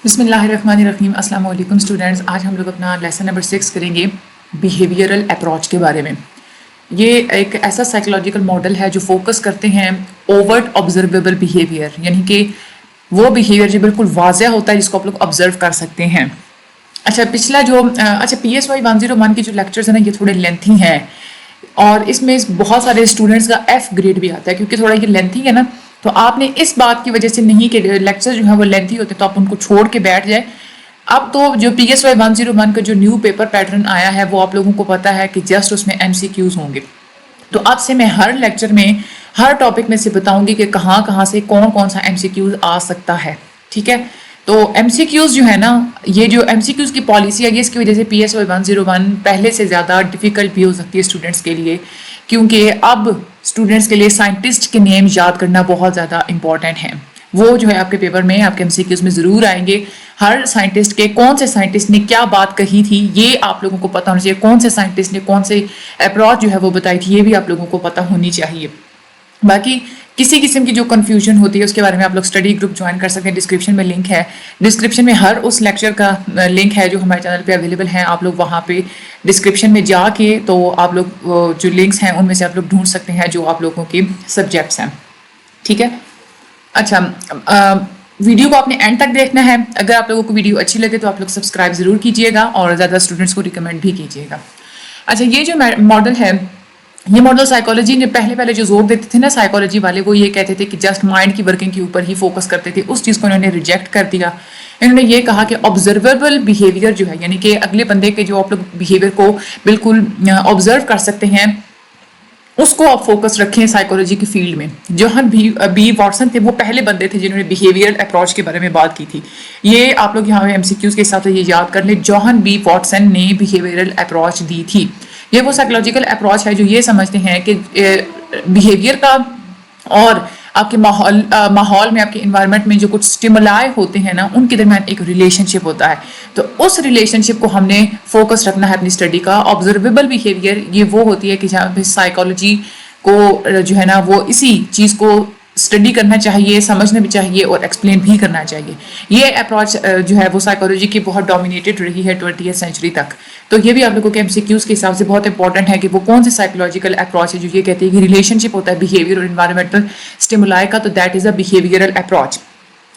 بسم اللہ الرحمن الرحیم. السلام علیکم اسٹوڈینٹس. آج ہم لوگ اپنا لیسن نمبر 6 کریں گے بیہیویئرل اپروچ کے بارے میں. یہ ایک ایسا سائیکولوجیکل ماڈل ہے جو فوکس کرتے ہیں اوورٹ آبزرویبل بیہیویئر، یعنی کہ وہ بیہیویئر جو بالکل واضح ہوتا ہے جس کو آپ لوگ آبزرو کر سکتے ہیں. پچھلا جو PSY 101 کے جو لیکچرز ہیں نا یہ تھوڑے لینتھی ہیں اور اس میں بہت سارے اسٹوڈنٹس کا F گریڈ بھی آتا ہے کیونکہ تھوڑا یہ لینتھی ہے نا. تو آپ نے اس بات کی وجہ سے نہیں کہ لیکچر جو ہیں وہ لینتھی ہوتے تو آپ ان کو چھوڑ کے بیٹھ جائیں. اب تو جو PSY 101 کا جو نیو پیپر پیٹرن آیا ہے وہ آپ لوگوں کو پتا ہے کہ جسٹ اس میں MCQs ہوں گے. تو اب سے میں ہر لیکچر میں ہر ٹاپک میں سے بتاؤں گی کہ کہاں سے کون سا MCQs آ سکتا ہے. ٹھیک ہے، تو MCQs جو ہے نا، یہ جو MCQs کی پالیسی ہے اس کی وجہ سے PSY 101 پہلے سے زیادہ ڈیفیکلٹ بھی ہو سکتی ہے اسٹوڈنٹس کے لیے، کیونکہ اب اسٹوڈنٹس کے لیے سائنٹسٹ کے نیم یاد کرنا بہت زیادہ امپورٹنٹ ہے. وہ جو ہے آپ کے پیپر میں آپ کے MCQs میں ضرور آئیں گے. ہر سائنٹسٹ کے کون سے سائنٹسٹ نے کیا بات کہی تھی یہ آپ لوگوں کو پتہ ہونا چاہیے. کون سے سائنٹسٹ نے کون سے اپروچ جو ہے وہ بتائی تھی یہ بھی آپ لوگوں کو پتہ ہونی چاہیے. باقی کسی قسم کی جو کنفیوژن ہوتی ہے اس کے بارے میں آپ لوگ اسٹڈی گروپ جوائن کر سکتے ہیں. ڈسکرپشن میں لنک ہے، ڈسکرپشن میں ہر اس لیکچر کا لنک ہے جو ہمارے چینل پہ اویلیبل ہیں. آپ لوگ وہاں پہ ڈسکرپشن میں جا کے تو آپ لوگ جو لنکس ہیں ان میں سے آپ لوگ ڈھونڈ سکتے ہیں جو آپ لوگوں کے سبجیکٹس ہیں. ٹھیک ہے، ویڈیو کو آپ نے اینڈ تک دیکھنا ہے. اگر آپ لوگوں کو ویڈیو اچھی لگے تو آپ لوگ سبسکرائب ضرور کیجیے گا اور زیادہ اسٹوڈنٹس کو ریکمینڈ بھی کیجیے گا. یہ جو ماڈل ہے، یہ ماڈل سائیکالوجی نے پہلے جو زور دیتے تھے نا سائیکالوجی والے، وہ یہ کہتے تھے کہ جسٹ مائنڈ کی ورکنگ کے اوپر ہی فوکس کرتے تھے. اس چیز کو انہوں نے ریجیکٹ کر دیا. انہوں نے یہ کہا کہ آبزرویبل بیہیویئر جو ہے، یعنی کہ اگلے بندے کے جو آپ لوگ بیہیویئر کو بالکل آبزرو کر سکتے ہیں، اس کو آپ فوکس رکھیں سائیکالوجی کی فیلڈ میں. جوہن بی واٹسن تھے، وہ پہلے بندے تھے جنہوں نے بیہیویئر اپروچ کے بارے میں بات کی تھی. یہ آپ لوگ یہاں پہ MCQs کے حساب سے یہ یاد کر لیں. جوہن بی واٹسن نے بیہیویئرل اپروچ دی تھی. یہ وہ سائیکولوجیکل اپروچ ہے جو یہ سمجھتے ہیں کہ بیہیویئر کا اور آپ کے ماحول میں، آپ کے انوائرمنٹ میں جو کچھ اسٹیمولائی ہوتے ہیں نا ان کے درمیان ایک ریلیشن شپ ہوتا ہے. تو اس ریلیشن شپ کو ہم نے فوکس رکھنا ہے اپنی اسٹڈی کا. آبزرویبل بیہیویئر یہ وہ ہوتی ہے کہ جہاں پہ سائیکالوجی کو جو ہے نا وہ اسی چیز کو اسٹڈی کرنا چاہیے، سمجھنا بھی چاہیے اور ایکسپلین بھی کرنا چاہیے. یہ اپروچ جو ہے وہ سائیکالوجی کی بہت ڈومینیٹڈ رہی ہے 20th سینچری تک. تو یہ بھی آپ لوگوں کے MCQs کے حساب سے بہت امپورٹنٹ ہے کہ وہ کون سے سائیکولوجیکل اپروچ ہے جو یہ کہتے ہیں کہ ریلیشن شپ ہوتا ہے بیہیویئر اور انوائرمنٹل اسٹیمولائی کا. تو that is a behavioural approach.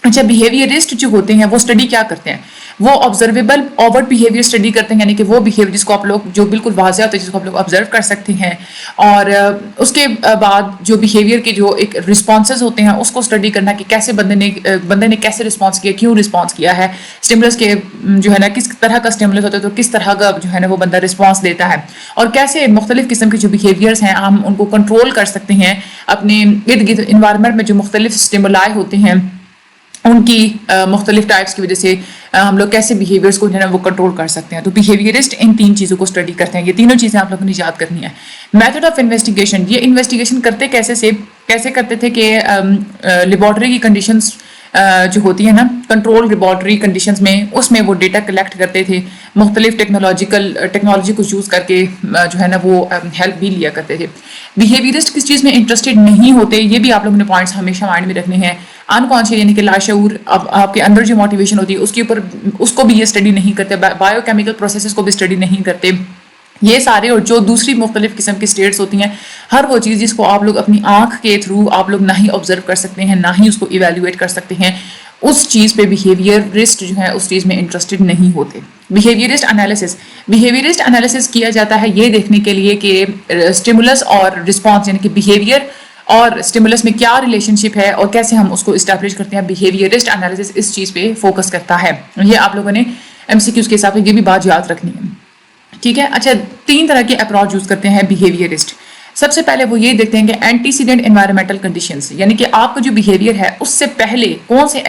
Behaviourist جو ہوتے ہیں وہ اسٹڈی کیا کرتے ہیں؟ وہ آبزرویبل اوورٹ بیہیویئر اسٹڈی کرتے ہیں، یعنی کہ وہ بیہیویئر جس کو آپ لوگ جو بالکل واضح ہوتا ہے جس کو آپ لوگ آبزرو کر سکتے ہیں. اور اس کے بعد جو بیہیویئر کے جو ایک رسپانسز ہوتے ہیں اس کو اسٹڈی کرنا کہ کیسے بندے نے کیسے رسپانس کیا، کیوں رسپانس کیا ہے. اسٹیمولس کے جو ہے نا کس طرح کا اسٹیمولس ہوتا ہے تو کس طرح کا جو ہے نا وہ بندہ رسپانس دیتا ہے، اور کیسے مختلف قسم کے جو بیہیویئرس ہیں ہم ان کو کنٹرول کر سکتے ہیں. اپنے ارد گرد انوائرمنٹ میں جو مختلف اسٹیمولائی ہوتے ہیں ان کی مختلف ٹائپس کی وجہ سے ہم لوگ کیسے بیہیویئرس کو جو ہے نا وہ کنٹرول کر سکتے ہیں. تو بیہیویئرسٹ ان 3 چیزوں کو اسٹڈی کرتے ہیں. یہ تینوں چیزیں آپ لوگوں نے یاد کرنی ہے. میتھڈ آف انویسٹیگیشن، یہ انویسٹیگیشن کرتے کیسے کرتے تھے کہ لیبارٹری کی کنڈیشنز جو ہوتی ہیں نا کنٹرول لیبارٹری کنڈیشنز میں، اس میں وہ ڈیٹا کلیکٹ کرتے تھے. مختلف ٹیکنالوجی کو یوز کر کے جو ہے نا وہ ہیلپ بھی لیا کرتے تھے. بیہیویئرسٹ کس چیز میں انٹرسٹڈ نہیں ہوتے، یہ بھی آپ لوگوں نے پوائنٹس ہمیشہ مائنڈ میں رکھنے ہیں. انکانشیس یعنی کہ لاشعور، اب آپ کے اندر جو موٹیویشن ہوتی ہے اس کے اوپر اس کو بھی یہ اسٹڈی نہیں کرتے. بایو کیمیکل پروسیسز کو بھی اسٹڈی نہیں کرتے. یہ سارے اور جو دوسری مختلف قسم کی اسٹیٹس ہوتی ہیں، ہر وہ چیز جس کو آپ لوگ اپنی آنکھ کے تھرو آپ لوگ نہ ہی آبزرو کر سکتے ہیں، نہ ہی اس کو ایویلیویٹ کر سکتے ہیں، اس چیز پہ بیہیویئرسٹ جو ہے اس چیز میں انٹرسٹڈ نہیں ہوتے. بیہیویئرسٹ انالیسس کیا جاتا ہے یہ دیکھنے کے لیے کہ اسٹیمولس اور رسپانس، یعنی کہ بیہیویئر اور اسٹیمولس میں کیا ریلیشن شپ ہے اور کیسے ہم اس کو اسٹیبلش کرتے ہیں. بیہیویئرسٹ انالیسس اس چیز پہ فوکس کرتا ہے. یہ آپ لوگوں نے MCQs کے حساب سے یہ بھی بات یاد رکھنی ہے. ٹھیک ہے، 3 طرح کے اپروچ یوز کرتے ہیں بیہیویئرسٹ. سب سے پہلے وہ یہ دیکھتے ہیں کہ اینٹیسیڈنٹ انوائرمنٹل کنڈیشنز، یعنی کہ آپ کا جو بیہیویئر ہے اس سے پہلے کون سے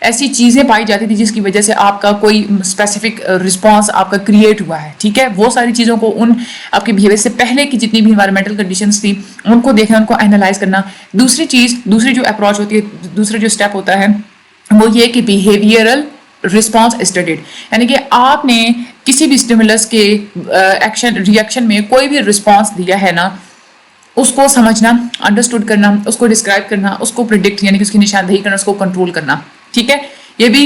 ایسی چیزیں پائی جاتی تھی جس کی وجہ سے آپ کا کوئی اسپیسیفک رسپانس آپ کا کریٹ ہوا ہے. ٹھیک ہے، وہ ساری چیزوں کو ان آپ کے بیہیویئر سے پہلے کی جتنی بھی انوائرمنٹل کنڈیشنز تھی ان کو دیکھنا، ان کو اینالائز کرنا. دوسری جو اپروچ ہوتی ہے، دوسرا جو اسٹیپ ہوتا ہے وہ یہ کہ بیہیویئرل رسپانس اسٹڈیڈ، یعنی کہ آپ نے کسی بھی اسٹیمولس کے ریئیکشن میں کوئی بھی رسپانس دیا ہے نا اس کو سمجھنا، انڈرسٹوڈ کرنا، اس کو ڈسکرائب کرنا، اس کو پریڈکٹ یعنی کہ اس کی نشاندہی کرنا، اس کو کنٹرول کرنا. ٹھیک ہے، یہ بھی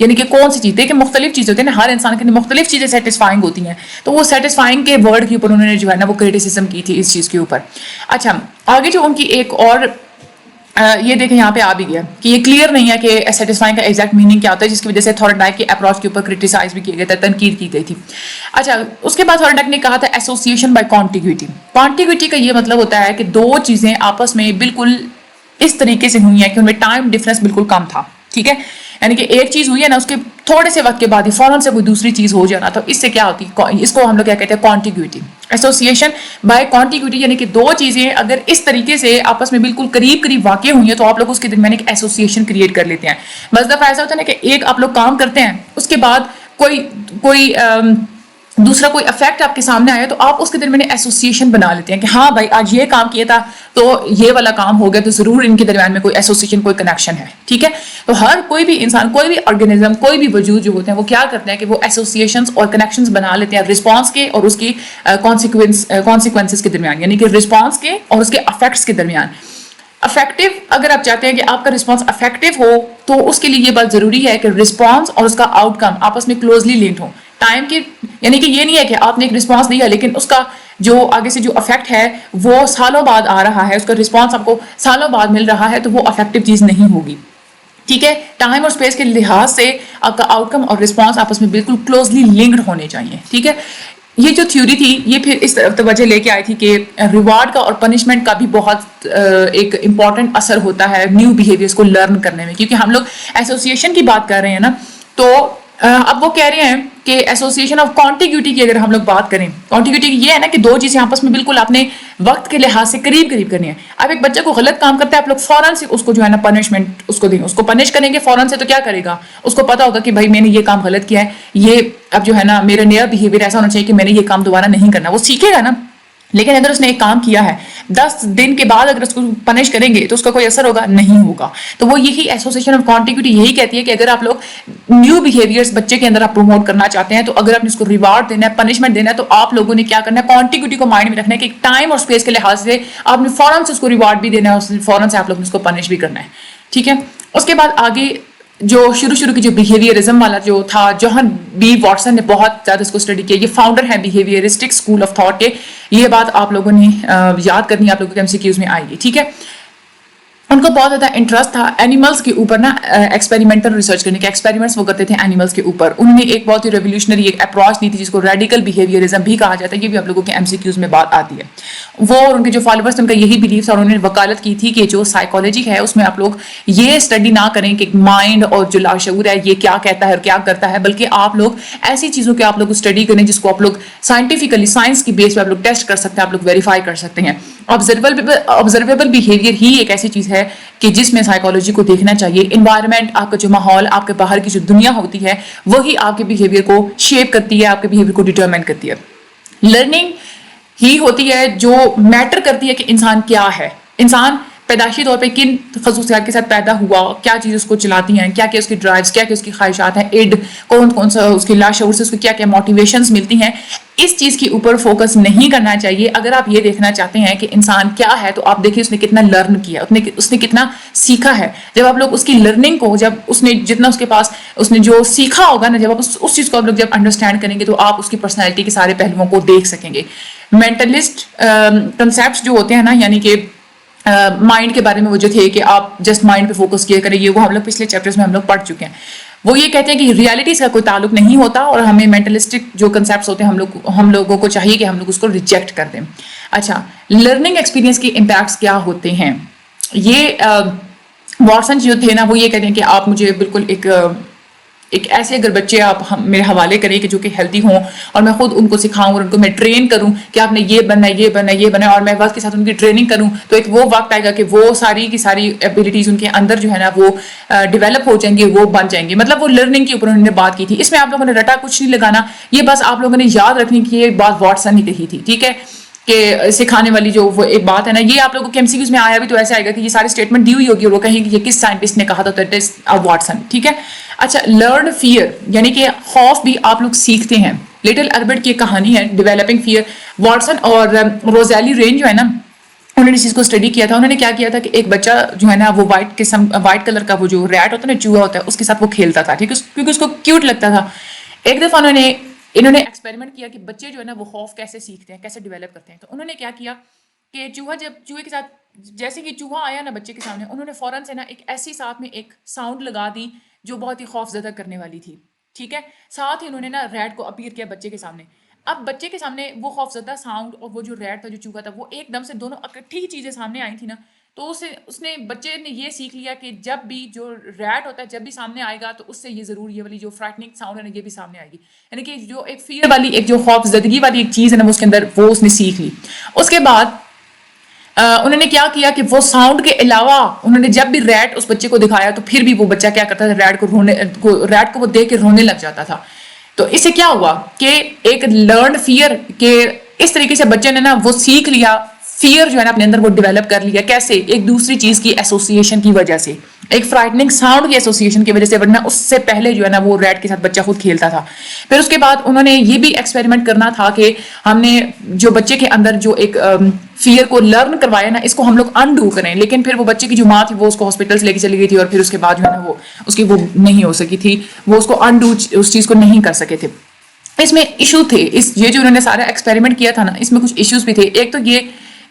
یعنی کہ کون سی چیز، دیکھیں مختلف چیزیں ہوتی ہیں نا، ہر انسان کے لیے مختلف چیزیں سیٹسفائنگ ہوتی ہیں، تو وہ سیٹسفائنگ کے ورڈ کے اوپر انہوں نے جو ہے نا وہ کریٹیسزم کی تھی اس چیز کے اوپر. اچھا آگے جو ان کی ایک اور یہ دیکھیں یہاں پہ آ بھی گیا کہ یہ کلیئر نہیں ہے کہ سیٹسفائنگ کا ایگزیکٹ میننگ کیا ہوتا ہے، جس کی وجہ سے تھورنڈائک کی اپروچ کے اوپر کرٹیسائز بھی کیا گیا تھا، تنقید کی گئی تھی. اچھا اس کے بعد تھورنڈائک نے کہا تھا ایسوسیشن بائی کانٹیگوٹی. کانٹیگوٹی کا یہ مطلب ہوتا ہے کہ دو چیزیں آپس میں بالکل اس طریقے سے ہوئی ہیں کہ ان میں ٹائم ڈفرنس بالکل کم تھا. ٹھیک ہے، یعنی کہ ایک چیز ہوئی ہے نا، اس کے تھوڑے سے وقت کے بعد ہی فوراً سے کوئی دوسری چیز ہو جانا، تو اس سے کیا ہوتی ہے، اس کو ہم لوگ کیا کہتے ہیں کانٹیگوٹی. ایسوسیشن بائی کانٹیگوٹی یعنی کہ دو چیزیں اگر اس طریقے سے آپس میں بالکل قریب قریب واقع ہوئی ہیں تو آپ لوگ اس کے درمیان ایک ایسوسیشن کریٹ کر لیتے ہیں. بس دفعہ ایسا ہوتا ہے نا کہ ایک آپ لوگ کام کرتے ہیں، اس کے بعد کوئی دوسرا کوئی افیکٹ آپ کے سامنے آیا تو آپ اس کے درمیان ایسوسیشن بنا لیتے ہیں کہ ہاں بھائی آج یہ کام کیا تھا تو یہ والا کام ہو گیا، تو ضرور ان کے درمیان میں کوئی ایسوسیشن، کوئی کنیکشن ہے. ٹھیک ہے، تو ہر کوئی بھی انسان، کوئی بھی آرگینزم، کوئی بھی وجود جو ہوتے ہیں وہ کیا کرتے ہیں کہ وہ ایسوسیشنز اور کنیکشنز بنا لیتے ہیں رسپانس کے اور اس کی کانسیکوینسز کے درمیان، یعنی کہ رسپانس کے اور اس کے افیکٹس کے درمیان. افیکٹو، اگر آپ چاہتے ہیں کہ آپ کا رسپانس افیکٹو ہو تو اس کے لیے یہ بات ضروری ہے کہ رسپانس اور اس کا آؤٹ کم آپس میں کلوزلی لنکڈ ہو. ٹائم کی، یعنی کہ یہ نہیں ہے کہ آپ نے ایک رسپانس دیا لیکن اس کا جو آگے سے جو افیکٹ ہے وہ سالوں بعد آ رہا ہے، اس کا رسپانس آپ کو سالوں بعد مل رہا ہے، تو وہ افیکٹو چیز نہیں ہوگی. ٹھیک ہے، ٹائم اور اسپیس کے لحاظ سے آپ کا آؤٹ کم اور رسپانس آپس میں بالکل کلوزلی لنکڈ ہونے چاہیے. ٹھیک ہے، یہ جو تھیوری تھی یہ پھر اس توجہ لے کے آئی تھی کہ ریوارڈ کا اور پنشمنٹ کا بھی بہت ایک امپورٹنٹ اثر ہوتا ہے نیو بیہیویئرس کو لرن کرنے میں، کیونکہ ہم لوگ ایسوسیشن کی بات کر رہے ہیں نا، تو اب وہ کہہ رہے ہیں کہ ایسوسیشن آف کانٹیگوٹی کی اگر ہم لوگ بات کریں، کانٹیگوٹی یہ ہے نا کہ دو چیزیں آپس میں بالکل آپ نے وقت کے لحاظ سے قریب کرنی ہے. اب ایک بچہ کو غلط کام کرتا ہے، آپ لوگ فوراً سے اس کو جو ہے نا پنشمنٹ اس کو دیں، اس کو پنش کریں گے فوراً سے، تو کیا کرے گا، اس کو پتا ہوگا کہ بھائی میں نے یہ کام غلط کیا ہے، یہ اب جو ہے نا میرا نیا بیہیویئر ایسا ہونا چاہیے کہ میں نے یہ کام دوبارہ نہیں کرنا، وہ سیکھے گا نا. لیکن اگر اس نے ایک کام کیا ہے 10 دن کے بعد اگر اس کو پنش کریں گے تو اس کا کوئی اثر ہوگا نہیں ہوگا. تو وہ یہی ایسوسیشن آف کانٹیگوٹی یہی کہتی ہے کہ اگر آپ لوگ نیو بیہیویئرس بچے کے اندر آپ پروموٹ کرنا چاہتے ہیں، تو اگر آپ نے اس کو ریوارڈ دینا ہے، پنشمنٹ دینا ہے، تو آپ لوگوں نے کیا کرنا ہے، کانٹیگوٹی کو مائنڈ میں رکھنا ہے کہ ٹائم اور اسپیس کے لحاظ سے آپ نے فوراً سے اس کو ریوارڈ بھی دینا ہے، فوراً سے آپ لوگوں نے اس کو پنش بھی کرنا ہے. ٹھیک ہے، اس کے بعد آگے جو شروع کی جو بیہیویئرزم والا جو تھا، جوہن بی واٹسن نے بہت زیادہ اس کو اسٹڈی کیا، یہ فاؤنڈر ہیں بیہیویئرسٹک اسکول آف تھاٹ کے. یہ بات آپ لوگوں نے یاد کرنی ہے، آپ لوگوں کے MCQs میں آئے گی. ٹھیک ہے، ان کو بہت زیادہ انٹرسٹ تھا اینیملز کے اوپر نا، ایکسپیریمنٹل ریسرچ کرنے کے، ایکسپیریمنٹس وہ کرتے تھے اینیملز کے اوپر. انہوں نے ایک بہت ہی ریولیوشنری ایک اپروچ دی تھی جس کو ریڈیکل بیہیویئرزم بھی کہا جاتا ہے. یہ بھی آپ لوگوں کے MCQs میں بات آتی ہے. وہ اور ان کے جو فالوورس تھے ان کا یہی بلیف تھا، اور انہوں نے وکالت کی تھی کہ جو سائیکالوجی ہے اس میں آپ لوگ یہ اسٹڈی نہ کریں کہ مائنڈ اور جو لاشعور ہے یہ کیا کہتا ہے اور کیا کرتا ہے، بلکہ آپ لوگ ایسی چیزوں کے آپ لوگ اسٹڈی کریں جس کو آپ لوگ سائنٹیفکلی سائنس کی بیس پہ آپ لوگ ٹیسٹ کر سکتے ہیں، آپ لوگ ویریفائی کر سکتے ہیں. آبزرویبل بیہیویئر ہی ایک ایسی چیز ہے کہ جس میں سائیکالوجی کو دیکھنا چاہیے. انوائرمنٹ، آپ کا جو ماحول، آپ کے باہر کی جو دنیا ہوتی ہے وہی آپ کے بیہیویئر کو شیپ کرتی ہے، آپ کے بیہیویئر کو ڈیٹرمن کرتی ہے. لرننگ ہی ہوتی ہے جو میٹر کرتی ہے کہ انسان کیا ہے، انسان پیدائشی طور پہ کن خصوصیات کے ساتھ پیدا ہوا، کیا چیز اس کو چلاتی ہیں، کیا کیا اس کی ڈرائیوز، کیا کیا اس کی خواہشات ہیں، کون سا اس کی لاشعور سے اس کو کیا کیا موٹیویشنز ملتی ہیں. اس چیز کے اوپر فوکس نہیں کرنا چاہیے. اگر آپ یہ دیکھنا چاہتے ہیں کہ انسان کیا ہے تو آپ دیکھیں اس نے کتنا لرن کیا، اس نے کتنا سیکھا ہے. جب آپ لوگ اس کی لرننگ کو، جب اس نے جتنا اس کے پاس اس نے جو سیکھا ہوگا نا، جب آپ اس چیز کو آپ لوگ جب انڈرسٹینڈ کریں گے تو آپ اس کی پرسنالٹی کے سارے پہلوؤں کو دیکھ سکیں گے. مینٹلسٹ کنسیپٹس جو ہوتے ہیں نا، یعنی کہ مائنڈ کے بارے میں وہ جو تھے کہ آپ جسٹ مائنڈ پہ فوکس کیا کریں، یہ وہ ہم لوگ پچھلے چیپٹرز میں ہم لوگ پڑھ چکے ہیں. وہ یہ کہتے ہیں کہ ریالٹیز کا کوئی تعلق نہیں ہوتا، اور ہمیں مینٹلسٹک جو کنسیپٹس ہوتے ہیں ہم لوگوں کو چاہیے کہ ہم لوگ اس کو ریجیکٹ کر دیں. اچھا، لرننگ ایکسپیرینس کے امپیکٹس کیا ہوتے ہیں؟ یہ واٹسن جو تھے نا وہ یہ کہتے ہیں کہ آپ مجھے بالکل ایک ایسے اگر بچے آپ میرے حوالے کریں کہ جو کہ ہیلدی ہوں، اور میں خود ان کو سکھاؤں اور ان کو میں ٹرین کروں کہ آپ نے یہ بننا ہے، یہ بننا ہے، یہ بننا ہے، اور میں وقت کے ساتھ ان کی ٹریننگ کروں، تو ایک وہ وقت آئے گا کہ وہ ساری کی ساری ایبلٹیز ان کے اندر جو ہے نا وہ ڈیولپ ہو جائیں گے، وہ بن جائیں گے. مطلب وہ لرننگ کے اوپر انہوں نے بات کی تھی. اس میں آپ لوگوں نے رٹا کچھ نہیں لگانا، یہ بس آپ لوگوں نے یاد رکھنی کہ یہ بات واٹسن نے کہی تھی. ٹھیک ہے، کہ سکھانے والی جو وہ ایک بات ہے نا، یہ آپ لوگوں کے MCQs میں آیا بھی تو ایسے آئے گا کہ یہ ساری اسٹیٹمنٹ دی ہوئی ہوگی اور وہ کہیں کہ یہ کس سائنٹسٹ نے کہا تھا، تو اٹ از واٹسن. ٹھیک ہے. اچھا، لرن فیئر یعنی کہ خوف بھی آپ لوگ سیکھتے ہیں. لٹل اربٹ کی کہانی ہے ڈیولپنگ فیئر. واٹسن اور روزیلی رین جو ہے نا، انہوں نے اس چیز کو اسٹڈی کیا تھا. انہوں نے کیا کیا تھا کہ ایک بچہ جو ہے نا وہ وائٹ کلر کا وہ جو ریٹ ہوتا ہے نا, چوہا ہوتا ہے, اس کے ساتھ وہ کھیلتا تھا, ٹھیک ہے, کیونکہ اس کو کیوٹ لگتا تھا. ایک دفعہ انہوں نے ایکسپیریمنٹ کیا کہ بچے جو ہے نا وہ خوف کیسے سیکھتے ہیں, کیسے ڈیولپ کرتے ہیں. تو انہوں نے کیا کیا کہ چوہے کے ساتھ جیسے کہ چوہا آیا نا بچے کے سامنے, انہوں نے فوراً سے نا ایک ایسی ساتھ میں ایک ساؤنڈ لگا دی جو بہت ہی خوف زدہ کرنے والی تھی, ٹھیک ہے. ساتھ ہی انہوں نے نا ریٹ کو اپیئر کیا بچے کے سامنے. اب بچے کے سامنے وہ خوف زدہ ساؤنڈ اور وہ جو ریٹ تھا, جو چوہا تھا, وہ ایک دم سے دونوں اکٹھی چیزیں سامنے آئی تھی نا. تو بچے نے یہ سیکھ لیا کہ جب بھی جو ریٹ ہوتا ہے جب بھی سامنے آئے گا تو اس سے یہ ضرور یہ والی جو فرائٹنگ ساؤنڈ ہے نا یہ بھی سامنے آئے گی. یعنی کہ جو ایک فیئر والی ایک جو خوف زدگی والی ایک چیز ہے نا وہ اس کے اندر وہ اس نے سیکھ لی. اس کے بعد انہوں نے کیا کیا کہ وہ ساؤنڈ کے علاوہ انہوں نے جب بھی ریٹ اس بچے کو دکھایا تو پھر بھی وہ بچہ کیا کرتا تھا, ریٹ کو وہ دیکھ کے رونے لگ جاتا تھا. تو اس سے کیا ہوا کہ ایک لرنڈ فیئر کہ اس طریقے سے بچے نے نا وہ سیکھ لیا, فیئر جو ہے نا اپنے اندر وہ ڈیولپ کر لیا. کیسے؟ ایک دوسری چیز کی ایسوسیشن کی وجہ سے, ایک فرائٹنگ ساؤنڈ کی ایسوسیشن کی وجہ سے, ورنہ اس سے پہلے جو ہے نا وہ ریٹ کے ساتھ بچہ خود کھیلتا تھا. پھر اس کے بعد انہوں نے یہ بھی ایکسپیریمنٹ کرنا تھا کہ ہم نے جو بچے کے اندر جو ایک فیئر کو لرن کروایا نا, اس کو ہم لوگ انڈو کریں. لیکن پھر وہ بچے کی جو ماں تھی وہ اس کو ہاسپٹل سے لے کے چلی گئی تھی, اور پھر اس کے بعد جو ہے نا وہ اس کی وہ نہیں ہو سکی تھی, وہ اس کو انڈو اس چیز کو نہیں کر سکے تھے. اس میں ایشو تھے, یہ جو انہوں نے سارا ایکسپیریمنٹ کیا تھا نا, اس میں کچھ ایشوز بھی تھے. ایک تو یہ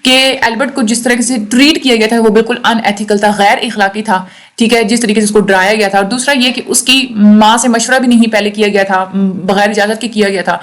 کہ البرٹ کو جس طرح سے ٹریٹ کیا گیا تھا وہ بالکل ان ایتھیکل تھا, غیر اخلاقی تھا, ٹھیک ہے, جس طریقے سے اس کو ڈرایا گیا تھا. اور دوسرا یہ کہ اس کی ماں سے مشورہ بھی نہیں پہلے کیا گیا تھا, بغیر اجازت کے کیا گیا تھا.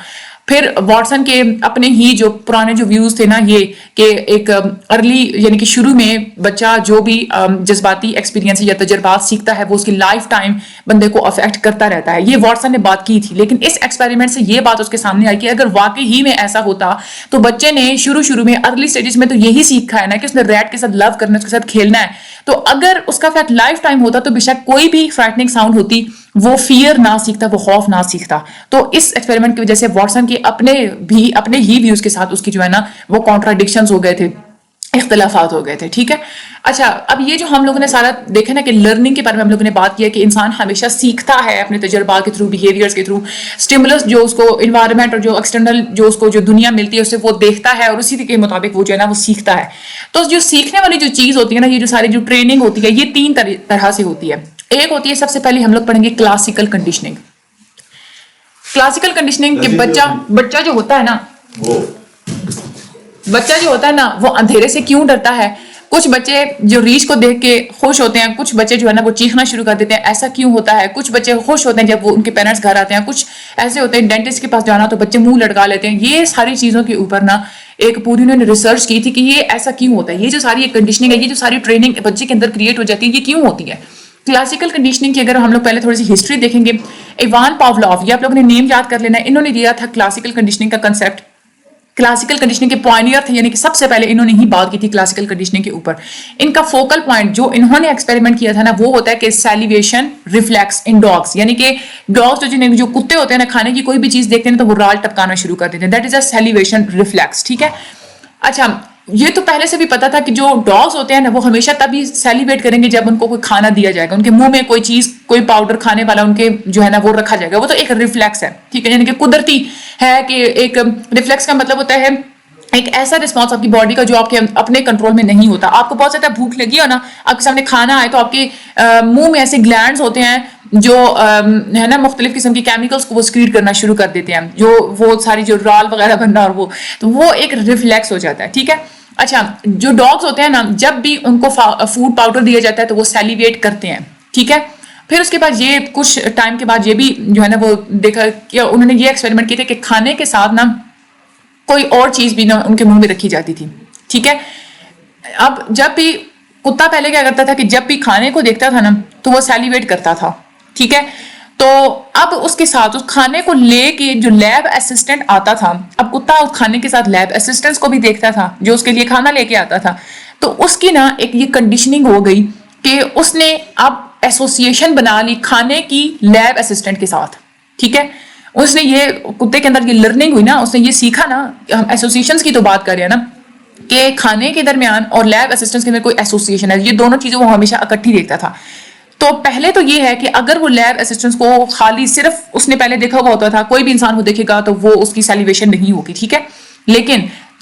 پھر واٹسن کے اپنے ہی جو پرانے جو ویوز تھے نا, یہ کہ ایک ارلی یعنی کہ شروع میں بچہ جو بھی جذباتی ایکسپیرینس یا تجربات سیکھتا ہے وہ اس کی لائف ٹائم بندے کو افیکٹ کرتا رہتا ہے. یہ واٹسن نے بات کی تھی, لیکن اس ایکسپیریمنٹ سے یہ بات اس کے سامنے آئی کہ اگر واقعی ہی میں ایسا ہوتا تو بچے نے شروع میں ارلی سٹیجز میں تو یہی سیکھا ہے نا کہ اس نے ریٹ کے ساتھ لو کرنا, اس کے ساتھ کھیلنا ہے. تو اگر اس کا افیکٹ لائف ٹائم ہوتا تو بے شک کوئی بھی فرائٹنگ ساؤنڈ ہوتی وہ فیئر نہ سیکھتا, وہ خوف نہ سیکھتا. تو اس ایکسپیریمنٹ کی وجہ سے واٹسن کے اپنے ہی ویوز کے ساتھ اس کی جو ہے نا وہ کانٹراڈکشنز ہو گئے تھے, اختلافات ہو گئے تھے, ٹھیک ہے. اچھا, اب یہ جو ہم لوگوں نے سارا دیکھا نا کہ لرننگ کے بارے میں ہم لوگوں نے بات کیا کہ انسان ہمیشہ سیکھتا ہے اپنے تجربات کے تھرو, بیہیویئرز کے تھرو, اسٹیمولس جو اس کو انوائرمنٹ اور جو ایکسٹرنل جو اس کو جو دنیا ملتی ہے اسے وہ دیکھتا ہے اور اسی کے مطابق وہ جو ہے نا وہ سیکھتا ہے. تو جو سیکھنے والی جو چیز ہوتی ہے نا, یہ جو ساری جو ٹریننگ ہوتی ہے یہ 3 طرح سے ہوتی ہے. ایک ہوتی ہے, سب سے پہلے ہم لوگ پڑھیں گے کلاسیکل کنڈیشننگ. کلاسیکل کنڈیشننگ کہ بچہ جو ہوتا ہے نا وہ اندھیرے سے کیوں ڈرتا ہے. کچھ بچے جو ریچھ کو دیکھ کے خوش ہوتے ہیں, کچھ بچے جو ہے نا وہ چیخنا شروع کر دیتے ہیں, ایسا کیوں ہوتا ہے. کچھ بچے خوش ہوتے ہیں جب وہ ان کے پیرنٹس گھر آتے ہیں, کچھ ایسے ہوتے ہیں ڈینٹسٹ کے پاس جانا تو بچے منہ لٹکا لیتے ہیں. یہ ساری چیزوں کے اوپر نا ایک پوری انہوں نے ریسرچ کی تھی کہ یہ ایسا کیوں ہوتا ہے. یہ جو ساری کنڈیشننگ ہے, یہ جو ساری ٹریننگ بچے کے اندر کریٹ ہو جاتی ہے, یہ کیوں ہوتی ہے. کلاسیکل کنڈیشننگ کی اگر ہم لوگ پہلے تھوڑی سی ہسٹری دیکھیں گے, ایوان پاولوف, یہ آپ لوگوں نے نیم یاد کر لینا, انہوں نے دیا تھا کلاسیکل کنڈیشننگ کا کنسیپٹ. کلاسیکل کنڈیشننگ کے پائنیئر تھے, یعنی کہ سب سے پہلے انہوں نے ہی بات کی تھی کلاسیکل کنڈیشننگ کے اوپر. ان کا فوکل پوائنٹ جو انہوں نے ایکسپیریمنٹ کیا تھا نا وہ ہوتا ہے کہ سیلیویشن ریفلیکس ان ڈاگس, یعنی کہ ڈاگس جو کتے ہوتے ہیں نا, کھانے کی کوئی بھی چیز دیکھتے ہیں تو وہ رال ٹپکانا شروع کر دیتے ہیں. That is a salivation reflex, ٹھیک ہے. اچھا, یہ تو پہلے سے بھی پتا تھا کہ جو ڈاگس ہوتے ہیں نا وہ ہمیشہ تبھی سیلیبریٹ کریں گے جب ان کو کوئی کھانا دیا جائے گا, ان کے منہ میں کوئی چیز, کوئی پاؤڈر کھانے والا ان کے جو ہے نا وہ رکھا جائے گا. وہ تو ایک ریفلیکس ہے, ٹھیک ہے, یعنی کہ قدرتی ہے کہ ایک ریفلیکس کا مطلب ہوتا ہے ایک ایسا رسپانس آپ کی باڈی کا جو آپ کے اپنے کنٹرول میں نہیں ہوتا. آپ کو بہت زیادہ بھوک لگی ہو نا, آپ کے سامنے کھانا آئے تو آپ کے منہ میں ایسے گلینڈز ہوتے ہیں جو ہے نا مختلف قسم کی کیمیکلز کو وہ سکریٹ کرنا شروع کر دیتے ہیں, جو وہ ساری جو رال وغیرہ بننا اور وہ ایک ریفلیکس ہو جاتا ہے, ٹھیک ہے. اچھا, جو ڈاگس ہوتے ہیں نا جب بھی ان کو فوڈ پاؤڈر دیا جاتا ہے تو وہ سیلیویٹ کرتے ہیں, ٹھیک ہے. پھر اس کے بعد یہ کچھ ٹائم کے بعد یہ بھی جو ہے نا وہ دیکھا کہ انہوں نے یہ ایکسپیریمنٹ کیے تھے کہ کھانے کے ساتھ نا کوئی اور چیز بھی نا ان کے منہ میں رکھی جاتی تھی, ٹھیک ہے. اب جب بھی کتا پہلے کیا کرتا تھا کہ جب بھی کھانے کو دیکھتا تھا نا تو وہ سیلیویٹ کرتا تھا, ٹھیک ہے. تو اب اس کے ساتھ اس کھانے کو لے کے جو لیب اسسٹنٹ آتا تھا, اب کتا اس کھانے کے ساتھ لیب اسسٹنٹس کو بھی دیکھتا تھا جو اس کے لیے کھانا لے کے آتا تھا. تو اس کی نا ایک یہ کنڈیشننگ ہو گئی کہ اس نے اب ایسوسیشن بنا لی کھانے کی لیب اسسٹنٹ کے ساتھ, ٹھیک ہے. اس نے یہ کتے کے اندر یہ لرننگ ہوئی نا, اس نے یہ سیکھا نا, ہم ایسوسیشنس کی تو بات کر رہے ہیں نا کہ کھانے کے درمیان اور لیب اسسٹنٹس کے اندر کوئی ایسوسیشن ہے, یہ دونوں چیزیں وہ ہمیشہ اکٹھی دیکھتا تھا. تو پہلے تو یہ ہے کہ اگر وہ لیب اسسٹنٹس کو خالی صرف اس نے پہلے دیکھا ہوا ہوتا تھا, کوئی بھی انسان کو دیکھے گا تو وہ اس کی سیلیویشن نہیں ہوگی, ٹھیک ہے. لیکن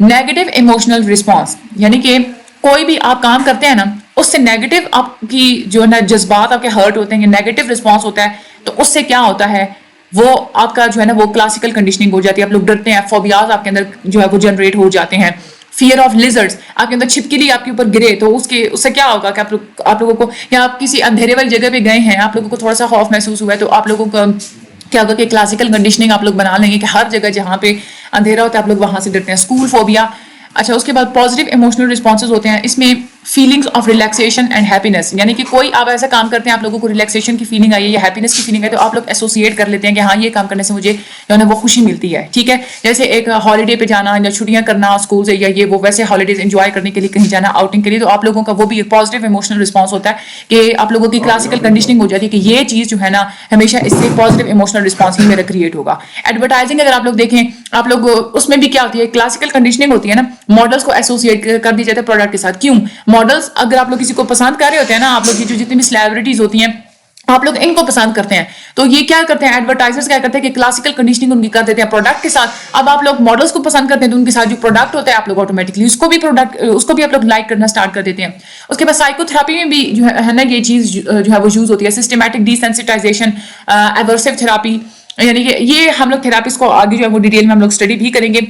نیگیٹو ایموشنل رسپانس، یعنی کہ کوئی بھی آپ کام کرتے ہیں نا اس سے نیگیٹو آپ کی جو ہے نا جذبات آپ کے ہرٹ ہوتے ہیں، نیگیٹو رسپانس ہوتا ہے، تو اس سے کیا ہوتا ہے وہ آپ کا جو ہے نا وہ کلاسیکل کنڈیشننگ ہو جاتی ہے، آپ لوگ ڈرتے ہیں، فوبیاز آپ کے اندر جو ہے وہ جنریٹ ہو جاتے ہیں، فیئر آف لیزرڈس، آپ کے اندر چھپکلی آپ کے اوپر گرے تو اس سے کیا ہوگا کہ آپ لوگوں کو، یا آپ کسی اندھیرے والی جگہ پہ گئے ہیں، آپ لوگوں کو تھوڑا سا خوف محسوس ہوا ہے تو آپ لوگوں کو کیا ہوگا کہ کلاسیکل کنڈیشننگ آپ لوگ بنا لیں گے کہ ہر جگہ جہاں پہ اندھیرا ہوتا ہے آپ لوگ وہاں سے ڈرتے ہیں، اسکول فوبیا۔ اچھا اس کے بعد پازیٹیو ایموشنل رسپانسز ہوتے ہیں، اس میں feelings of relaxation and happiness, یعنی کہ کوئی آپ ایسا کام کرتے ہیں آپ لوگوں کو ریلیکسیشن کی فیلنگ آئی ہے یا ہیپینس کی فیلنگ ہے تو آپ لوگ ایسوسیٹ کر لیتے ہیں کہ ہاں یہ کام کرنے سے مجھے جو ہے نا وہ خوشی ملتی ہے، ٹھیک ہے، جیسے ایک ہالیڈے پہ جانا یا چھٹیاں کرنا اسکول سے، یا یہ وہ ویسے ہالیڈیز انجوائے کرنے کے لیے کہیں جانا آؤٹنگ کے لیے، تو آپ لوگوں کا وہ بھی ایک پازیٹیو ایموشنل رسپانس ہوتا ہے کہ آپ لوگوں کی کلاسیکل کنڈیشننگ ہو جاتی ہے کہ یہ چیز جو ہے نا ہمیشہ اس سے پازیٹیو ایموشنل رسپانس ہی میرا کریٹ ہوگا۔ ایڈورٹائزنگ اگر آپ لوگ دیکھیں، آپ لوگ اس میں بھی کیا ہوتی ہے کلاسیکل کنڈیشننگ ہوتی ہے نا، ماڈلس کو ایسوسیٹ کر دی جاتا ہے پروڈکٹ کے ساتھ، کیوں؟ ماڈلس اگر آپ لوگ کسی کو پسند کر رہے ہوتے ہیں نا، آپ لوگ کی جو جتنی بھی سیلیبریٹیز ہوتی ہیں آپ لوگ ان کو پسند کرتے ہیں، تو یہ کیا کرتے ہیں ایڈورٹائزرز کیا کرتے ہیں کہ کلاسیکل کنڈیشننگ ان کی کر دیتے ہیں پروڈکٹ کے ساتھ۔ اب آپ لوگ ماڈلس کو پسند کرتے ہیں تو ان کے ساتھ جو پروڈکٹ ہوتا ہے آپ لوگ آٹومیٹکلی اس کو بھی آپ لوگ لائک کرنا اسٹارٹ کر دیتے ہیں۔ اس کے بعد سائیکو تھراپی میں بھی جو ہے نا یہ چیز جو ہے وہ یوز ہوتی ہے، سسٹمیٹک ڈیسینسٹائزیشن، ایورسو تھراپی، یعنی کہ یہ ہم لوگ تھراپیز کو آگے جو ہے وہ ڈیٹیل میں ہم لوگ اسٹڈی بھی کریں گے۔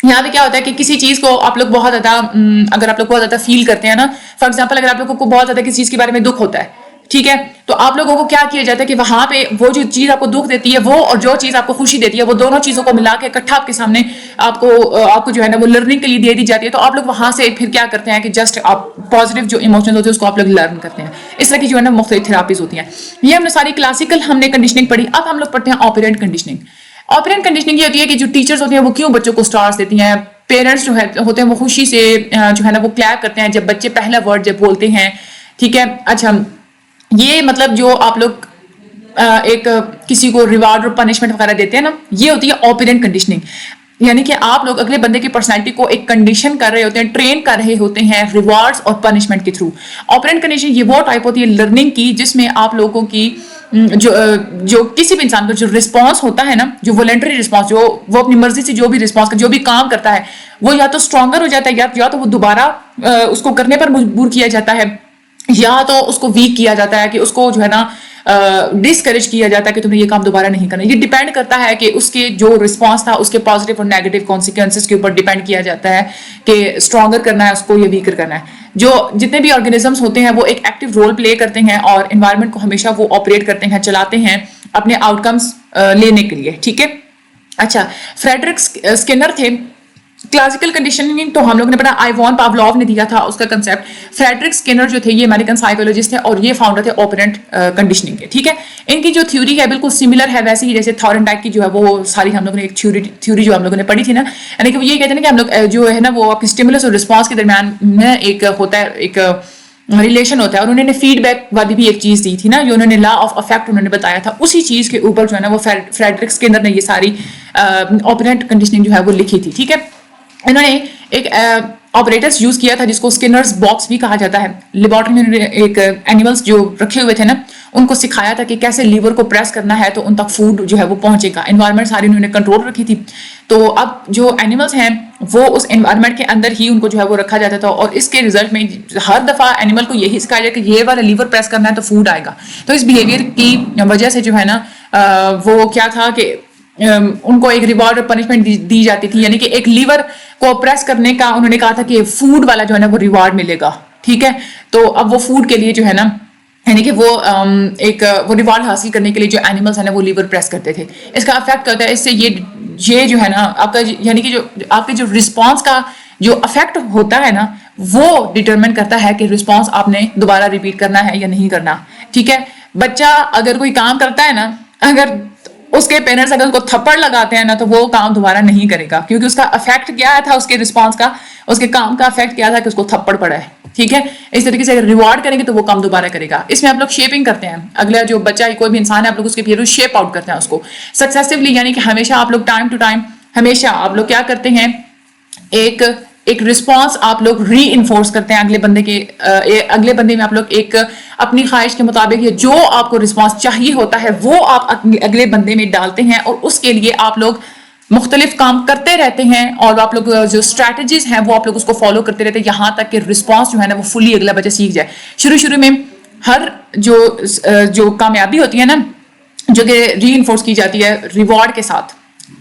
یہاں پہ کیا ہوتا ہے کہ کسی چیز کو آپ لوگ بہت زیادہ اگر آپ لوگ بہت زیادہ فیل کرتے ہیں نا، فار ایگزامپل اگر آپ لوگوں کو بہت زیادہ کسی چیز کے بارے میں دکھ ہوتا ہے، ٹھیک ہے، تو آپ لوگوں کو کیا کیا جاتا ہے کہ وہاں پہ وہ جو چیز آپ کو دکھ دیتی ہے وہ اور جو چیز آپ کو خوشی دیتی ہے وہ دونوں چیزوں کو ملا کے اکٹھا آپ کے سامنے آپ کو جو ہے نا وہ لرننگ کے لیے دے دی جاتی ہے، تو آپ لوگ وہاں سے پھر کیا کرتے ہیں کہ جسٹ آپ پازیٹیو جو ایموشنز ہوتے ہیں اس کو آپ لوگ لرن کرتے ہیں۔ اس طرح کی جو ہے نا مختلف تھراپیز ہوتی ہیں۔ یہ ہم نے ساری کلاسیکل ہم نے کنڈیشننگ پڑھی، اب ہم لوگ پڑھتے ہیں آپرینٹ کنڈیشننگ۔ آپرینٹ کنڈیشننگ یہ ہوتی ہے کہ جو ٹیچرز ہوتی ہیں وہ کیوں بچوں کو سٹارز دیتی ہیں، پیرنٹس جو ہوتے ہیں وہ خوشی سے جو ہے نا وہ کلیپ کرتے ہیں جب بچے پہلا ورڈ جب بولتے ہیں، ٹھیک ہے۔ اچھا یہ مطلب جو آپ لوگ ایک کسی کو ریوارڈ اور پنشمنٹ وغیرہ دیتے ہیں نا، یہ ہوتی ہے آپرینٹ کنڈیشننگ، یعنی کہ آپ لوگ اگلے بندے کی پرسنالٹی کو ایک کنڈیشن کر رہے ہوتے ہیں، ٹرین کر رہے ہوتے ہیں ریوارڈز اور پنشمنٹ کے تھرو۔ آپرینٹ کنڈیشن یہ وہ ٹائپ ہوتی ہے لرننگ کی جس میں آپ لوگوں کی جو کسی بھی انسان کا جو رسپانس ہوتا ہے نا، جو والنٹری رسپانس، جو وہ اپنی مرضی سے جو بھی رسپانس جو بھی کام کرتا ہے وہ یا تو اسٹرانگر ہو جاتا ہے یا تو وہ دوبارہ اس کو کرنے پر مجبور کیا جاتا ہے، یا تو اس کو ویک کیا جاتا ہے کہ اس کو جو ہے نا ڈسکریج کیا جاتا ہے کہ تمہیں یہ کام دوبارہ نہیں کرنا۔ یہ ڈیپینڈ کرتا ہے کہ اس کے جو رسپانس تھا اس کے پازیٹیو اور نیگیٹو کانسیکوینسز کے اوپر ڈیپینڈ کیا جاتا ہے کہ اسٹرانگر کرنا ہے اس کو یا ویکر کرنا ہے۔ جو جتنے بھی آرگینزمس ہوتے ہیں وہ ایک ایکٹیو رول پلے کرتے ہیں اور انوائرمنٹ کو ہمیشہ وہ آپریٹ کرتے ہیں، چلاتے ہیں اپنے آؤٹ کمس لینے کے لیے، ٹھیک ہے۔ اچھا فریڈرک اسکنر تھے، کلاسیکل کنڈیشننگ تو ہم لوگ نے پڑھا، آئیوان پاولوف نے دیا تھا اس کا کنسیپٹ۔ فریڈرک اسکنر جو تھے یہ امریکن سائیکولوجسٹ تھے اور یہ فاؤنڈر تھے آپرینٹ کنڈیشننگ کے، ٹھیک ہے۔ ان کی جو تھیوری ہے بالکل سملر ہے ویسے ہی جیسے تھورنڈائک کی جو ہے وہ ساری ہم لوگ نے ایک تھیوری جو ہم لوگوں نے پڑھی تھی نا، یعنی کہ وہ یہ کہتے ہیں کہ ہم لوگ جو ہے نا وہ آپ کی اسٹیمولس اور رسپانس کے درمیان میں ایک ہوتا ہے ایک ریلیشن ہوتا ہے، اور انہوں نے فیڈ بیک والی بھی ایک چیز دی تھی نا، جو انہوں نے لا آف افیکٹ انہوں نے بتایا تھا، اسی چیز کے اوپر جو ہے نا وہ فریڈرک اسکنر نے یہ ساری آپرینٹ کنڈیشننگ جو ہے وہ لکھی تھی، ٹھیک ہے۔ انہوں نے ایک آپریٹرس یوز کیا تھا جس کو اسکنرز باکس بھی کہا جاتا ہے۔ لیبارٹری میں ایک اینیملس جو رکھے ہوئے تھے نا ان کو سکھایا تھا کہ کیسے لیور کو پریس کرنا ہے تو ان تک فوڈ جو ہے وہ پہنچے گا، انوائرمنٹ ساری انہوں نے کنٹرول رکھی تھی۔ تو اب جو اینیملس ہیں وہ اس انوائرمنٹ کے اندر ہی ان کو جو ہے وہ رکھا جاتا تھا، اور اس کے ریزلٹ میں ہر دفعہ اینیمل کو یہی سکھایا جائے کہ یہ والا لیور پریس کرنا ہے تو فوڈ آئے گا۔ تو اس بیہیویئر کی وجہ سے جو ہے نا وہ کیا تھا کہ ان کو ایک ریوارڈ اور پنشمنٹ دی جاتی تھی، یعنی کہ ایک لیور کو پریس کرنے کا انہوں نے کہا تھا کہ فوڈ والا جو ہے نا وہ ریوارڈ ملے گا، ٹھیک ہے۔ تو اب وہ فوڈ کے لیے جو ہے نا یعنی کہ وہ ریوارڈ حاصل کرنے کے لیے جو اینیملس ہیں نا وہ لیور پریس کرتے تھے۔ اس کا افیکٹ کرتا ہے اس سے یہ جو ہے نا آپ کا یعنی کہ جو آپ کے جو رسپانس کا جو افیکٹ ہوتا ہے نا وہ ڈٹرمن کرتا ہے کہ رسپانس آپ نے دوبارہ ریپیٹ کرنا ہے یا نہیں کرنا، ٹھیک ہے۔ بچہ اگر کوئی کام کرتا ہے نا، اگر اس کے پیرنٹس اگر اس کو تھپڑ لگاتے ہیں نا تو وہ کام دوبارہ نہیں کرے گا، کیونکہ اس کا افیکٹ کیا تھا، اس کے رسپانس کا، اس کے کام کا افیکٹ کیا تھا کہ اس کو تھپڑ پڑا ہے، ٹھیک ہے۔ اس طریقے سے اگر ریوارڈ کریں گے تو وہ کام دوبارہ کرے گا۔ اس میں آپ لوگ شیپنگ کرتے ہیں، اگلا جو بچہ کوئی بھی انسان ہے آپ لوگ اس کے بہیویئر شیپ آؤٹ کرتے ہیں اس کو سکسیسفلی، یعنی کہ ہمیشہ آپ لوگ ٹائم ٹو ٹائم ہمیشہ آپ لوگ کیا کرتے ہیں ایک رسپانس آپ لوگ ری انفورس کرتے ہیں اگلے بندے میں آپ لوگ ایک اپنی خواہش کے مطابق جو آپ کو رسپانس چاہیے ہوتا ہے وہ آپ اگلے بندے میں ڈالتے ہیں، اور اس کے لیے آپ لوگ مختلف کام کرتے رہتے ہیں اور آپ لوگ جو اسٹریٹجیز ہیں وہ آپ لوگ اس کو فالو کرتے رہتے ہیں یہاں تک کہ رسپانس جو ہے نا وہ فلی اگلا بچہ سیکھ جائے. شروع میں ہر جو کامیابی ہوتی ہے نا جو کہ ری انفورس کی جاتی ہے ریوارڈ کے ساتھ,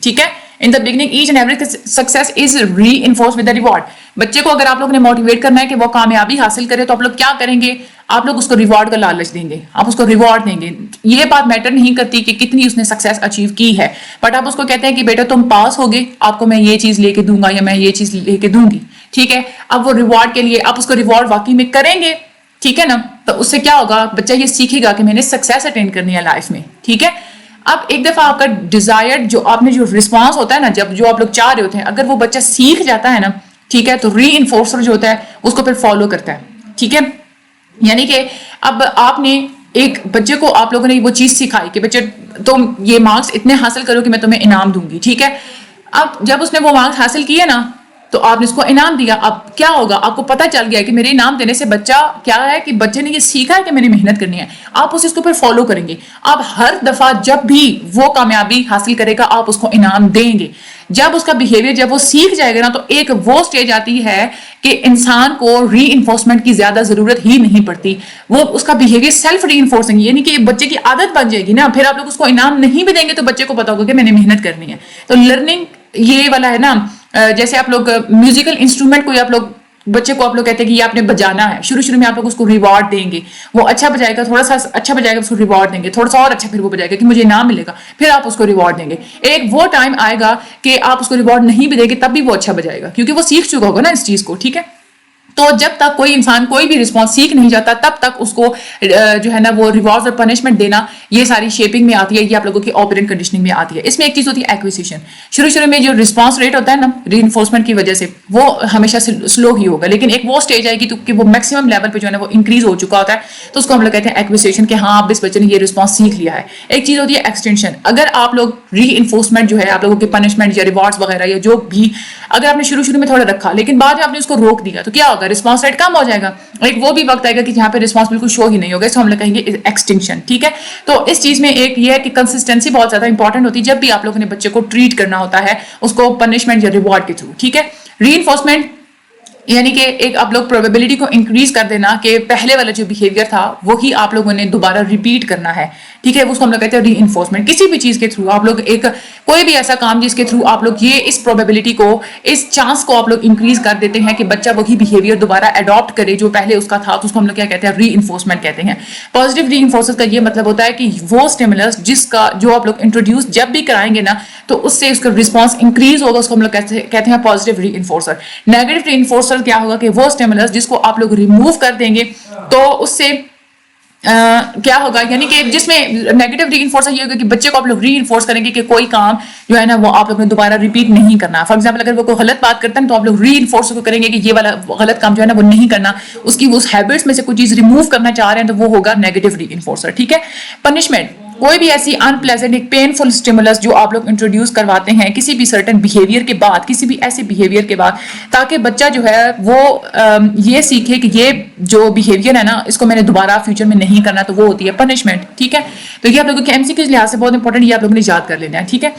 ٹھیک ہے. In the beginning, each and every success is reinforced with the reward. بچے کو اگر آپ لوگ نے موٹیویٹ کرنا ہے کہ وہ کامیابی حاصل کرے تو آپ لوگ کیا کریں گے, آپ لوگ اس کو ریوارڈ کا لالچ دیں گے, آپ اس کو ریوارڈ دیں گے. یہ بات میٹر نہیں کرتی کہ کتنی اس نے سکسیس اچیو کی ہے, بٹ آپ اس کو کہتے ہیں کہ بیٹا تم پاس ہوگے, آپ کو میں یہ چیز لے کے دوں گا یا میں یہ چیز لے کے دوں گی, ٹھیک ہے. اب وہ ریوارڈ کے لیے آپ اس کو ریوارڈ واقعی میں کریں گے, ٹھیک ہے نا, تو اس سے کیا ہوگا, بچہ یہ سیکھے گا کہ میں نے سکسیس اٹین کرنی ہے لائف میں, ٹھیک ہے. اب ایک دفعہ آپ کا ڈیزائرڈ جو آپ نے جو رسپانس ہوتا ہے نا, جب جو آپ لوگ چاہ رہے ہوتے ہیں, اگر وہ بچہ سیکھ جاتا ہے نا, ٹھیک ہے, تو ری انفورسر جو ہوتا ہے اس کو پھر فالو کرتا ہے, ٹھیک ہے. یعنی کہ اب آپ نے ایک بچے کو آپ لوگوں نے وہ چیز سکھائی کہ بچے تم یہ مارکس اتنے حاصل کرو کہ میں تمہیں انعام دوں گی, ٹھیک ہے. اب جب اس نے وہ مارکس حاصل کیے نا تو آپ نے اس کو انعام دیا. اب کیا ہوگا, آپ کو پتہ چل گیا کہ میرے انعام دینے سے بچہ کیا ہے کہ بچے نے یہ سیکھا ہے کہ میں نے محنت کرنی ہے, آپ اس کو پھر فالو کریں گے. اب ہر دفعہ جب بھی وہ کامیابی حاصل کرے گا آپ اس کو انعام دیں گے. جب اس کا بیہیویئر جب وہ سیکھ جائے گا نا تو ایک وہ سٹیج آتی ہے کہ انسان کو ری انفورسمنٹ کی زیادہ ضرورت ہی نہیں پڑتی. وہ اس کا بیہیویئر سیلف ری انفورسنگ, یعنی کہ بچے کی عادت بن جائے گی نا. پھر آپ لوگ اس کو انعام نہیں بھی دیں گے تو بچے کو پتا ہوگا کہ میں نے محنت کرنی ہے. تو لرننگ یہ والا ہے نا, جیسے آپ لوگ میوزیکل انسٹرومنٹ کوئی آپ لوگ بچے کو آپ لوگ کہتے ہیں کہ یہ آپ نے بجانا ہے, شروع میں آپ لوگ اس کو ریوارڈ دیں گے, وہ اچھا بجائے گا, تھوڑا سا اچھا بجائے گا اس کو ریوارڈ دیں گے, تھوڑا سا اور اچھا پھر وہ بجائے گا کہ مجھے انعام ملے گا, پھر آپ اس کو ریوارڈ دیں گے. ایک وہ ٹائم آئے گا کہ آپ اس کو ریوارڈ نہیں بھی دیں گے تب بھی وہ اچھا بجائے گا کیونکہ وہ سیکھ چکا ہوگا نا اس چیز کو, ٹھیک ہے. تو جب تک کوئی انسان کوئی بھی رسپانس سیکھ نہیں جاتا تب تک اس کو جو ہے نا وہ ریوارڈ اور پنشمنٹ دینا یہ ساری شیپنگ میں آتی ہے, یہ آپ لوگوں کی آپرینٹ کنڈیشننگ میں آتی ہے. اس میں ایک چیز ہوتی ہے ایکویزیشن. شروع میں جو رسپانس ریٹ ہوتا ہے نا ری انفورسمنٹ کی وجہ سے وہ ہمیشہ سلو ہی ہوگا, لیکن ایک وہ سٹیج آئے گی تو کہ وہ میکسیمم لیول پہ جو ہے نا وہ انکریز ہو چکا ہوتا ہے, تو اس کو ہم لوگ کہتے ہیں ایکویزیشن کہ ہاں اب اس بچے نے یہ رسپانس سیکھ لیا ہے. ایک چیز ہوتی ہے ایکسٹینشن. اگر آپ لوگ ری انفورسمنٹ جو ہے آپ لوگوں کے پنشمنٹ یا ریوارڈس وغیرہ یا جو بھی اگر آپ نے شروع میں تھوڑا رکھا لیکن بعد میں آپ نے اس کو روک دیا تو کیا ہوگا, رسپانس ریٹ کم ہو جائے گا. ایک وہ بھی وقت آئے گا کہ جہاں پہ رسپانس بالکل شو ہی نہیں ہوگا, اس کو ہم لوگ کہیں گے ایکسٹنکشن, ٹھیک ہے. تو اس چیز میں ایک یہ ہے کہ کنسسٹنسی بہت زیادہ انپورٹنٹ ہوتی ہے جب بھی آپ لوگوں نے بچے کو ٹریٹ کرنا ہوتا ہے اس کو پنشمنٹ یا ریوارڈ کے تھرو, ٹھیک ہے. ری انفورسمنٹ یعنی کہ ایک آپ لوگ پروبیبلٹی کو انکریز کر دینا کہ پہلے والا جو بیہیویئر تھا وہی آپ لوگوں نے دوبارہ ریپیٹ کرنا ہے, ٹھیک ہے. اس کو ہم لوگ کہتے ہیں ری انفورسمنٹ. کسی بھی چیز کے تھرو آپ لوگ ایک کوئی بھی ایسا کام جس کے تھرو آپ لوگ یہ اس پروبیبلٹی کو اس چانس کو آپ لوگ انکریز کر دیتے ہیں کہ بچہ وہی بیہیویئر دوبارہ اڈاپٹ کرے جو پہلے اس کا تھا, تو اس کو ہم لوگ کیا کہتے ہیں, ری انفورسمنٹ کہتے ہیں. پازیٹیو ری انفورسمنٹ کا یہ مطلب ہوتا ہے کہ وہ اسٹیمولس جس کا جو آپ لوگ انٹروڈیوس جب بھی کرائیں گے نا تو اس سے اس کا رسپانس انکریز ہوگا, اس کو ہم لوگ کہتے ہیں پازیٹیو ری انفورسر. نیگیٹو ری انفورسر کیا ہوگا کہ وہ اسٹیمولس جس کو آپ لوگ ریموو کر دیں گے تو اس سے کیا ہوگا, یعنی کہ جس میں نیگیٹو ری انفورسر یہ ہوگا کہ بچے کو آپ لوگ ری انفورس کریں گے کہ کوئی کام جو ہے نا وہ آپ لوگ نے دوبارہ ریپیٹ نہیں کرنا. فار ایگزامپل اگر وہ کوئی غلط بات کرتا ہے تو آپ لوگ ری انفورس کو کریں گے کہ یہ والا غلط کام جو ہے نا وہ نہیں کرنا, اس کی وہ ہیبٹس میں سے کوئی چیز ریموو کرنا چاہ رہے ہیں تو وہ ہوگا نیگیٹو ری انفورسر, ٹھیک ہے. پنشمنٹ کوئی بھی ایسی ان پلیزنٹ ایک پینفل اسٹیمولس جو آپ لوگ انٹروڈیوس کرواتے ہیں کسی بھی سرٹن بیہیویئر کے بعد, کسی بھی ایسے بیہیویئر کے بعد, تاکہ بچہ جو ہے وہ یہ سیکھے کہ یہ جو بیہیویئر ہے نا اس کو میں نے دوبارہ فیوچر میں نہیں کرنا, تو وہ ہوتی ہے پنشمنٹ, ٹھیک ہے. تو یہ آپ لوگوں کے MC کے لحاظ سے بہت انپورٹنٹ, یہ آپ لوگوں نے یاد کر لینا ہے, ٹھیک ہے.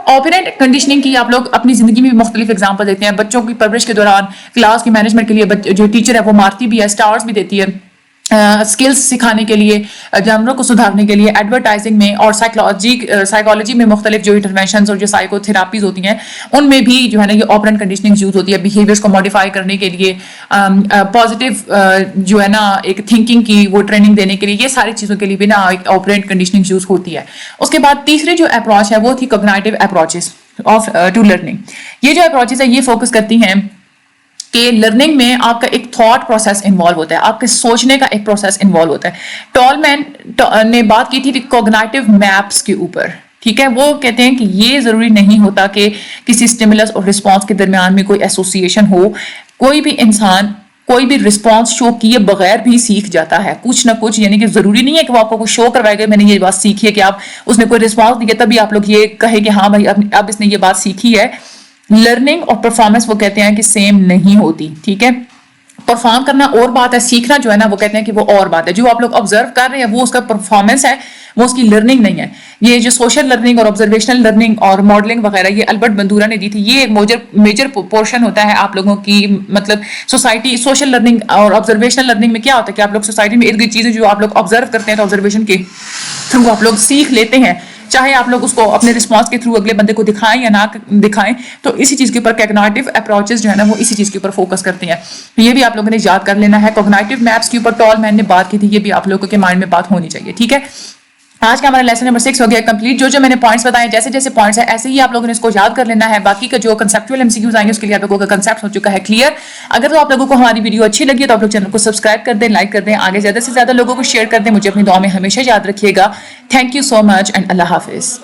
آپرینٹ کنڈیشننگ کی آپ لوگ اپنی زندگی میں بھی مختلف اگزامپل دیتے ہیں. بچوں کی پرورش کے دوران کلاس کی مینجمنٹ کے لیے جو ٹیچر ہے وہ مارتی بھی ہے, اسٹارز بھی دیتی ہے, اسکلز سکھانے کے لیے, جانوروں کو سدھارنے کے لیے, ایڈورٹائزنگ میں اور سائیکالوجی میں مختلف جو انٹرونشنز اور جو سائیکو تھراپیز ہوتی ہیں ان میں بھی جو ہے نا یہ آپرینٹ کنڈیشننگ یوز ہوتی ہے بیہیویئرس کو ماڈیفائی کرنے کے لیے, پازیٹیو جو ہے نا ایک تھنکنگ کی وہ ٹریننگ دینے کے لیے, یہ ساری چیزوں کے لیے بھی نا ایک آپرینٹ کنڈیشننگ یوز ہوتی ہے. اس کے بعد تیسری جو اپروچ ہے وہ تھی cognitive approaches of two learning. یہ جو اپروچز ہے یہ فوکس کرتی ہیں کہ لرننگ میں آپ کا ایک تھاٹ پروسیس انوالو ہوتا ہے, آپ کے سوچنے کا ایک پروسیس انوالو ہوتا ہے. ٹالمین نے بات کی تھی کوگنیٹو میپس کے اوپر, ٹھیک ہے. وہ کہتے ہیں کہ یہ ضروری نہیں ہوتا کہ کسی اسٹیمولس اور رسپانس کے درمیان میں کوئی ایسوسیشن ہو. کوئی بھی انسان کوئی بھی رسپانس شو کیے بغیر بھی سیکھ جاتا ہے کچھ نہ کچھ, یعنی کہ ضروری نہیں ہے کہ وہ آپ کو کچھ شو کروائے گا میں نے یہ بات سیکھی ہے کہ آپ اس نے کوئی رسپانس دیا تبھی آپ لوگ یہ کہیں کہ ہاں بھائی اب اس نے یہ بات سیکھی ہے. لرننگ اور پرفارمنس وہ کہتے ہیں کہ سیم نہیں ہوتی, ٹھیک ہے. پرفارم کرنا اور بات ہے, سیکھنا جو ہے نا وہ کہتے ہیں کہ وہ اور بات ہے. جو آپ لوگ آبزرو کر رہے ہیں وہ اس کا پرفارمنس ہے, وہ اس کی لرننگ نہیں ہے. یہ جو سوشل لرننگ اور آبزرویشنل لرننگ اور ماڈلنگ وغیرہ یہ البرٹ بندورا نے دی تھی. یہ ایک میجر پورشن ہوتا ہے آپ لوگوں کی مطلب سوسائٹی. سوشل لرننگ اور آبزرویشنل لرننگ میں کیا ہوتا ہے کہ آپ لوگ سوسائٹی میں ارد گرد چیزیں جو آپ لوگ آبزرو کرتے ہیں تو آبزرویشن کے تھرو آپ لوگ سیکھ لیتے ہیں, چاہے آپ لوگ اس کو اپنے رسپانس کے تھرو اگلے بندے کو دکھائیں یا نہ دکھائیں. تو اسی چیز کے اوپر کوگنیٹو اپروچز جو ہے نا وہ اسی چیز کے اوپر فوکس کرتے ہیں. یہ بھی آپ لوگوں نے یاد کر لینا ہے. کوگنیٹو میپس کے اوپر ٹال مین نے بات کی تھی, یہ بھی آپ لوگوں کے مائنڈ میں بات ہونی چاہیے. ٹھیک ہے, آج کا ہمارا لیسن نمبر 6 ہو گیا کمپلیٹ. جو میں نے پوائنٹس بتائے جیسے جیسے پوائنٹس ہیں ایسے ہی آپ لوگوں نے اس کو یاد کر لینا ہے. باقی کا جو کنسیپچوئل ایم سی کیوز آئیں گے اس کے لیے آپ لوگوں کا کنسیپٹ ہو چکا ہے کلیئر. اگر تو آپ لوگوں کو ہماری ویڈیو اچھی لگی ہے تو آپ لوگ چینل کو سبسکرائب کر دیں, لائک کر دیں, آگے زیادہ سے زیادہ لوگوں کو شیئر کر دیں. مجھے اپنی دعا میں ہمیشہ یاد رکھیے گا. Thank you so much and اللہ حافظ.